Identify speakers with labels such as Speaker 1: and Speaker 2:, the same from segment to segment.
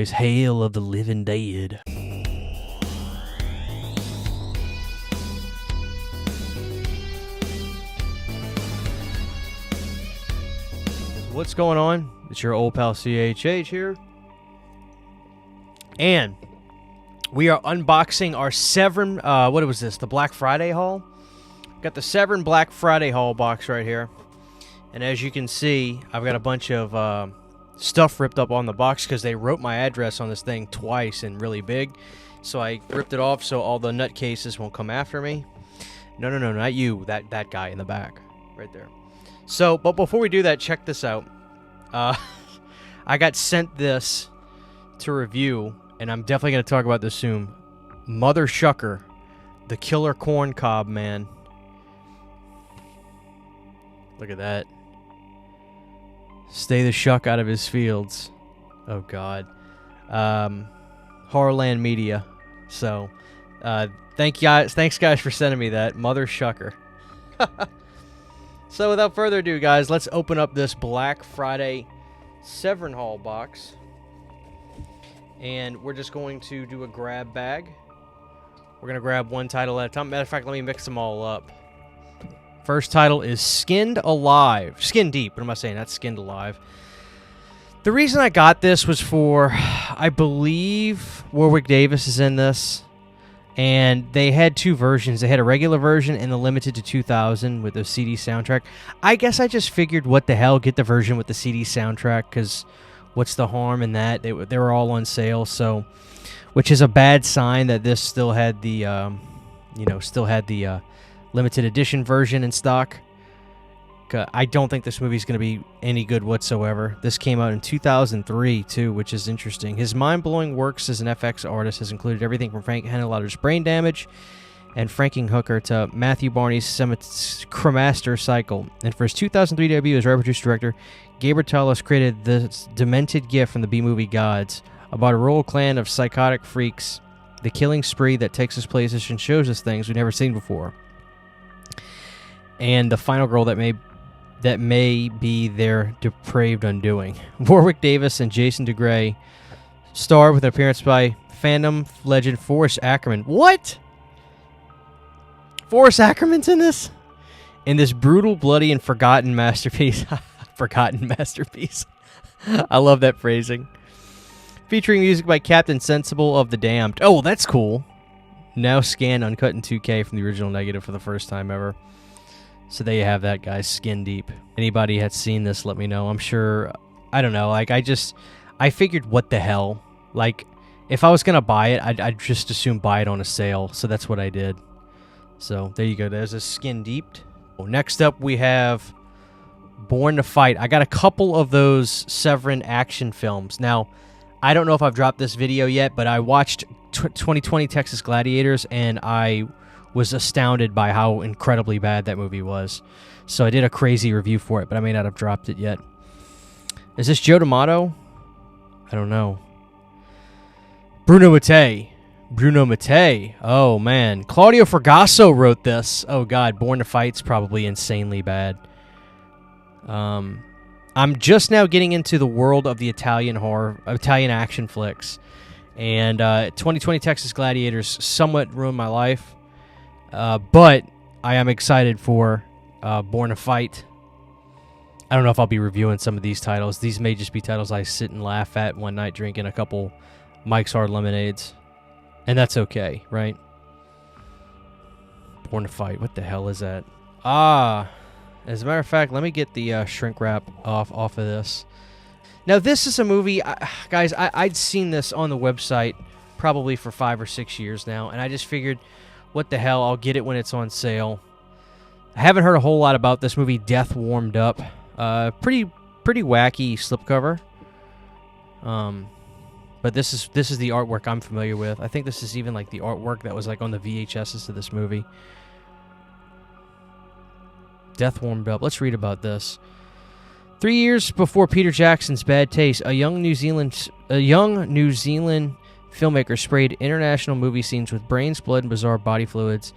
Speaker 1: It's Hail of the Living Dead. What's going on? It's your old pal CHH here. And we are unboxing our Severin, what was this? The Black Friday haul? Got the Severin Black Friday haul box right here. And as you can see, I've got a bunch of stuff ripped up on the box because they wrote my address on this thing twice and really big. So I ripped it off so all the nutcases won't come after me. No, not you. That guy in the back. Right there. So, but before we do that, check this out. I got sent this to review, and I'm definitely going to talk about this soon. Mother Shucker, the killer corn cob man. Look at that. Stay the shuck out of his fields. Oh, God. Horrorland Media. So, thanks guys for sending me that. Mother Shucker. So, without further ado, guys, let's open up this Black Friday Severin haul box. And we're just going to do a grab bag. We're going to grab one title at a time. Matter of fact, let me mix them all up. First title is Skinned Alive. Skin Deep. What am I saying? That's Skinned Alive. The reason I got this was for, I believe, Warwick Davis is in this. And they had two versions. They had a regular version and the limited to 2000 with the CD soundtrack. I guess I just figured, what the hell, get the version with the CD soundtrack, because what's the harm in that? They were all on sale, so, which is a bad sign that this still had the, limited edition version in stock. I don't think this movie's going to be any good whatsoever. This came out in 2003, too, which is interesting. His mind-blowing works as an FX artist has included everything from Frank Henenlotter's Brain Damage and Franking Hooker to Matthew Barney's Cremaster Cycle. And for his 2003 debut as writer-produced director, Gabriel Talos created this demented gift from the B-movie gods about a rural clan of psychotic freaks, the killing spree that takes us places and shows us things we've never seen before. And the final girl that may be their depraved undoing. Warwick Davis and Jason DeGray star with an appearance by fandom legend Forrest Ackerman. What? Forrest Ackerman's in this? In this brutal, bloody, and forgotten masterpiece. Forgotten masterpiece. I love that phrasing. Featuring music by Captain Sensible of the Damned. Oh, that's cool. Now scanned uncut in 2K from the original negative for the first time ever. So there you have that, guys. Skin Deep. Anybody has seen this, let me know. I'm sure, I don't know, like, I figured, what the hell? Like, if I was going to buy it, I'd just assume buy it on a sale. So that's what I did. So there you go. There's a Skin Deep. Next up, we have Born to Fight. I got a couple of those Severin action films. Now, I don't know if I've dropped this video yet, but I watched 2020 Texas Gladiators, and I was astounded by how incredibly bad that movie was. So I did a crazy review for it, but I may not have dropped it yet. Is this Joe D'Amato? I don't know. Bruno Mattei. Oh, man. Claudio Fragasso wrote this. Oh, God. Born to Fight's probably insanely bad. I'm just now getting into the world of the Italian action flicks. And 2020 Texas Gladiators somewhat ruined my life. But I am excited for Born to Fight. I don't know if I'll be reviewing some of these titles. These may just be titles I sit and laugh at one night drinking a couple Mike's Hard Lemonades. And that's okay, right? Born to Fight. What the hell is that? As a matter of fact, let me get the shrink wrap off of this. Now, this is a movie, guys, I'd seen this on the website probably for 5 or 6 years now, and I just figured, what the hell, I'll get it when it's on sale. I haven't heard a whole lot about this movie, Death Warmed Up. Pretty wacky slipcover. But this is the artwork I'm familiar with. I think this is even like the artwork that was like on the VHSs of this movie. Death Warmed Up. Let's read about this. 3 years before Peter Jackson's Bad Taste, a young New Zealand filmmaker sprayed international movie scenes with brains, blood, and bizarre body fluids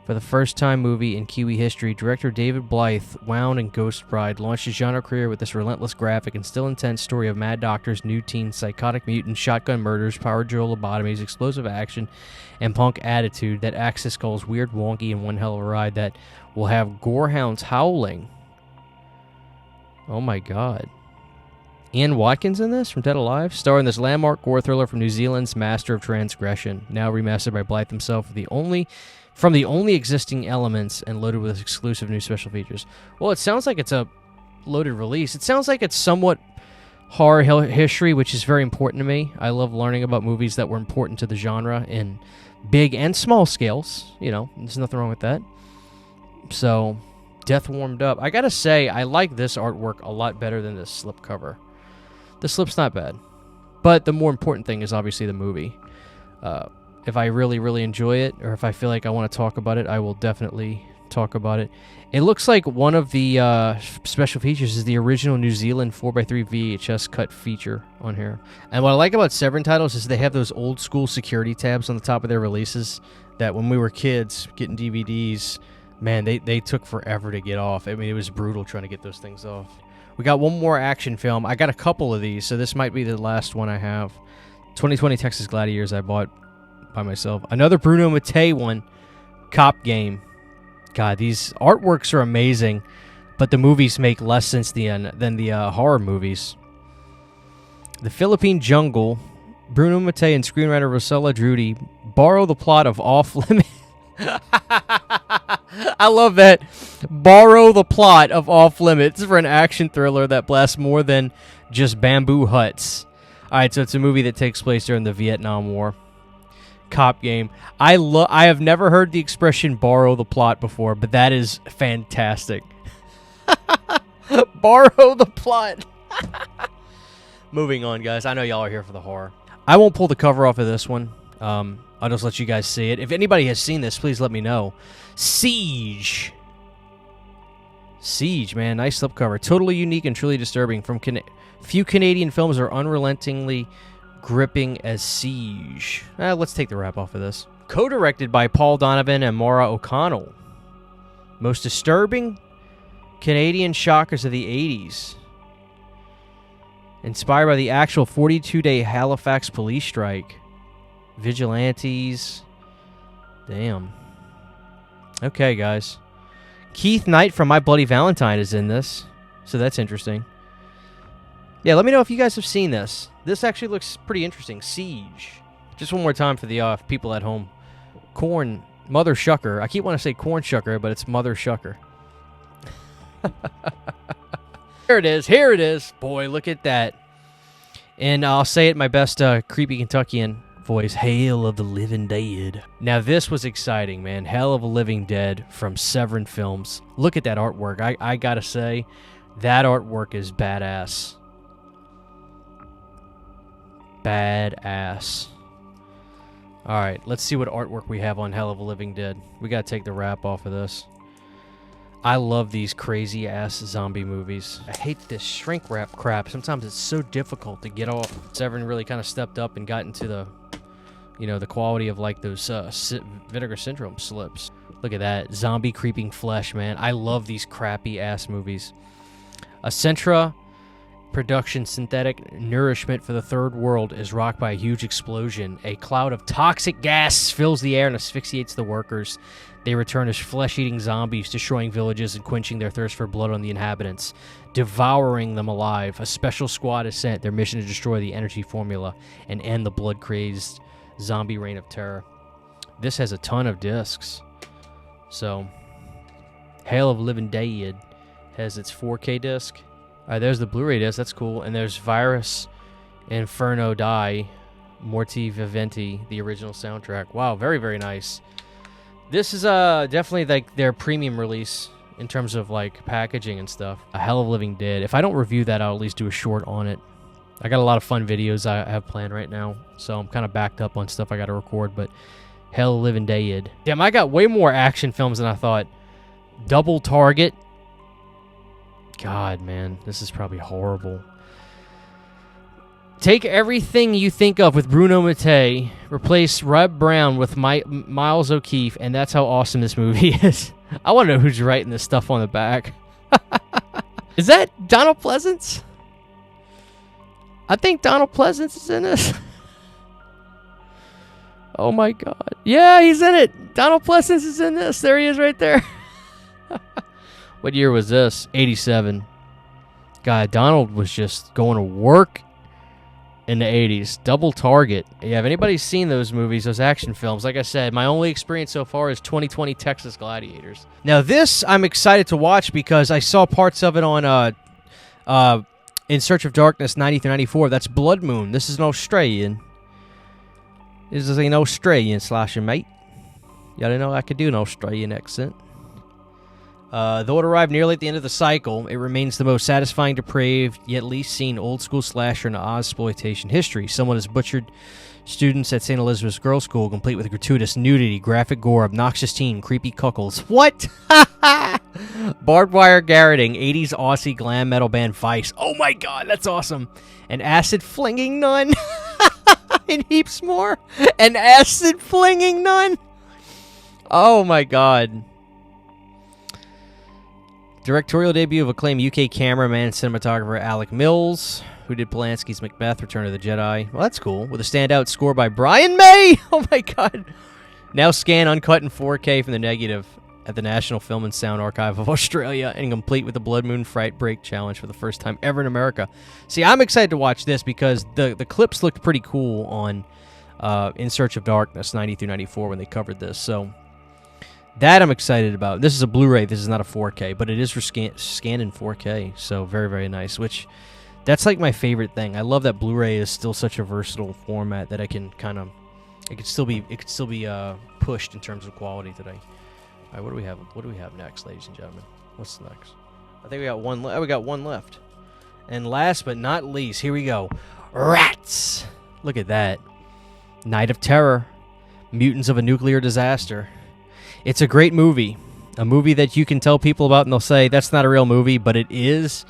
Speaker 1: For the first-time movie in Kiwi history, director David Blythe, wound in Ghost Bride, launched his genre career with this relentless, graphic, and still intense story of mad doctors, new teens, psychotic mutants, shotgun murders, power drill lobotomies, explosive action, and punk attitude that Axis calls weird, wonky, and one hell of a ride that will have gorehounds howling. Oh my god. Ian Watkins in this from Dead Alive, starring this landmark gore thriller from New Zealand's Master of Transgression, now remastered by Blythe himself from the only existing elements and loaded with exclusive new special features. Well, it sounds like it's a loaded release. It sounds like it's somewhat horror history, which is very important to me. I love learning about movies that were important to the genre in big and small scales. You know, there's nothing wrong with that. So, Death Warmed Up. I gotta say, I like this artwork a lot better than this slipcover. The slip's not bad. But the more important thing is obviously the movie. If I really, really enjoy it, or if I feel like I want to talk about it, I will definitely talk about it. It looks like one of the special features is the original New Zealand 4x3 VHS cut feature on here. And what I like about Severin titles is they have those old school security tabs on the top of their releases that when we were kids getting DVDs, man, they took forever to get off. I mean, it was brutal trying to get those things off. We got one more action film. I got a couple of these, so this might be the last one I have. 2020 Texas Gladiators I bought by myself. Another Bruno Mattei one, Cop Game. God, these artworks are amazing, but the movies make less sense than the horror movies. The Philippine Jungle. Bruno Mattei and screenwriter Rosella Drudy borrow the plot of Off Limits. I love that. Borrow the plot of Off Limits for an action thriller that blasts more than just bamboo huts. Alright, so it's a movie that takes place during the Vietnam War. Cop Game. I have never heard the expression borrow the plot before, but that is fantastic. Borrow the plot. Moving on, guys. I know y'all are here for the horror. I won't pull the cover off of this one. I'll just let you guys see it. If anybody has seen this, please let me know. Siege. Siege, man. Nice slipcover. Totally unique and truly disturbing. From few Canadian films are unrelentingly gripping as Siege. Let's take the wrap off of this. Co-directed by Paul Donovan and Maura O'Connell. Most disturbing Canadian shockers of the 80s. Inspired by the actual 42-day Halifax police strike. Vigilantes. Damn. Okay, guys. Keith Knight from My Bloody Valentine is in this, so that's interesting. Yeah, let me know if you guys have seen this. This actually looks pretty interesting. Siege. Just one more time for the people at home. Mother Shucker. I keep wanting to say Corn Shucker, but it's Mother Shucker. Here it is. Here it is. Boy, look at that. And I'll say it in my best creepy Kentuckian voice. Hail of the Living Dead. Now, this was exciting, man. Hail of the Living Dead from Severin Films. Look at that artwork. I gotta say, that artwork is badass. Badass. Alright, let's see what artwork we have on Hell of a Living Dead. We gotta take the wrap off of this. I love these crazy-ass zombie movies. I hate this shrink wrap crap. Sometimes it's so difficult to get off. Severin really kind of stepped up and got into the, the quality of like those Vinegar Syndrome slips. Look at that. Zombie creeping flesh, man. I love these crappy-ass movies. A Centra production synthetic nourishment for the third world is rocked by a huge explosion. A cloud of toxic gas fills the air and asphyxiates the workers. They return as flesh-eating zombies, destroying villages and quenching their thirst for blood on the inhabitants, devouring them alive. A special squad is sent, their mission to destroy the energy formula and end the blood-crazed zombie reign of terror. This has a ton of discs. So, Hail of Living Dead has its 4K disc. Alright, there's the Blu-ray disc. That's cool. And there's Virus Inferno Die, Morti Viventi, the original soundtrack. Wow, very, very nice. This is definitely like their premium release in terms of like packaging and stuff. A Hell of Living Dead. If I don't review that, I'll at least do a short on it. I got a lot of fun videos I have planned right now, so I'm kind of backed up on stuff I got to record, but Hell of Living Dead. Damn, I got way more action films than I thought. Double Target. God, man, this is probably horrible. Take everything you think of with Bruno Mattei, replace Reb Brown with Miles O'Keefe, and that's how awesome this movie is. I want to know who's writing this stuff on the back. Is that Donald Pleasance? I think Donald Pleasance is in this. Oh my God. Yeah, he's in it. Donald Pleasance is in this. There he is right there. What year was this? 87. God, Donald was just going to work in the 80s. Double Target. Yeah, if anybody's seen those movies, those action films, like I said, my only experience so far is 2020 Texas Gladiators. Now this I'm excited to watch because I saw parts of it on In Search of Darkness 90 through 94. That's Blood Moon. This is an Australian. This is an Australian slasher, mate. Y'all didn't know I could do an Australian accent. Though it arrived nearly at the end of the cycle, it remains the most satisfying, depraved, yet least seen old-school slasher in Ozploitation history. Someone has butchered students at St. Elizabeth's Girls' School, complete with gratuitous nudity, graphic gore, obnoxious teen, creepy cuckolds. What? Barbed wire garroting, 80s Aussie glam metal band Vice. Oh my God, that's awesome. An acid-flinging nun. And heaps more. An acid-flinging nun. Oh my God. Directorial debut of acclaimed UK cameraman and cinematographer Alec Mills, who did Polanski's Macbeth, Return of the Jedi. Well, that's cool. With a standout score by Brian May. Oh, my God. Now scanned, uncut in 4K from the negative at the National Film and Sound Archive of Australia, and complete with the Blood Moon Fright Break Challenge for the first time ever in America. See, I'm excited to watch this because the clips looked pretty cool on In Search of Darkness 90 through 94 when they covered this. So that I'm excited about. This is a Blu-ray. This is not a 4K, but it is for scanned in 4K. So very, very nice, which that's like my favorite thing. I love that Blu-ray is still such a versatile format that I can kind of, it could still be pushed in terms of quality today. All right, what do we have? What do we have next, ladies and gentlemen? What's next? I think we got one. We got one left. And last but not least, here we go. Rats. Look at that. Night of Terror. Mutants of a Nuclear Disaster. It's a great movie. A movie that you can tell people about and they'll say, that's not a real movie, but it is.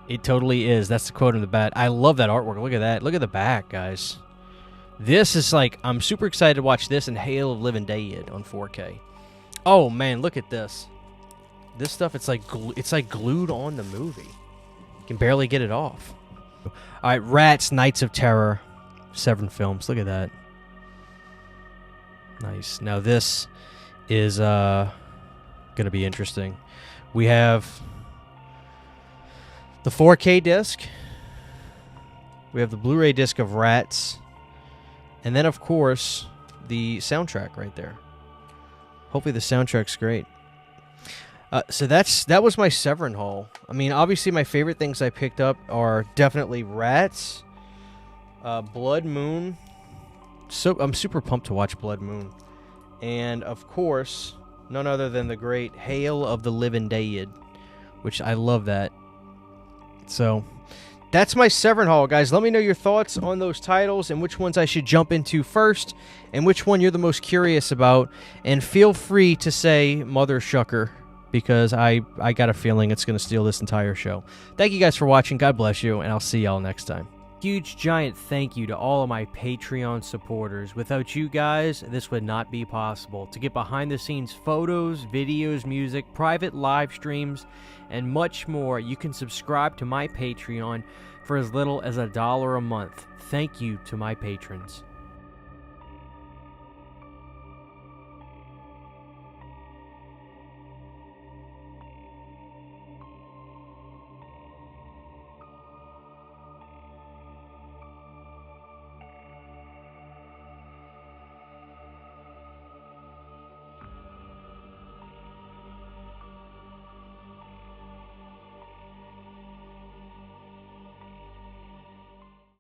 Speaker 1: It totally is. That's the quote in the back. I love that artwork. Look at that. Look at the back, guys. This is like, I'm super excited to watch this and Hail of Living Dead on 4K. Oh, man, look at this. This stuff, it's like glued on the movie. You can barely get it off. All right, Rats, Nights of Terror, Severin Films. Look at that. Nice. Now this is going to be interesting. We have the 4K disc. We have the Blu-ray disc of Rats. And then, of course, the soundtrack right there. Hopefully the soundtrack's great. So that was my Severin haul. I mean, obviously my favorite things I picked up are definitely Rats, Blood Moon. So I'm super pumped to watch Blood Moon. And, of course, none other than the great Hail of the Living Dead, which I love that. So that's my Severin haul, guys. Let me know your thoughts on those titles and which ones I should jump into first and which one you're the most curious about. And feel free to say Mother Shucker because I got a feeling it's going to steal this entire show. Thank you guys for watching. God bless you, and I'll see y'all next time. Huge, giant thank you to all of my Patreon supporters. Without you guys, this would not be possible. To get behind-the-scenes photos, videos, music, private live streams, and much more, you can subscribe to my Patreon for as little as $1 a month. Thank you to my patrons.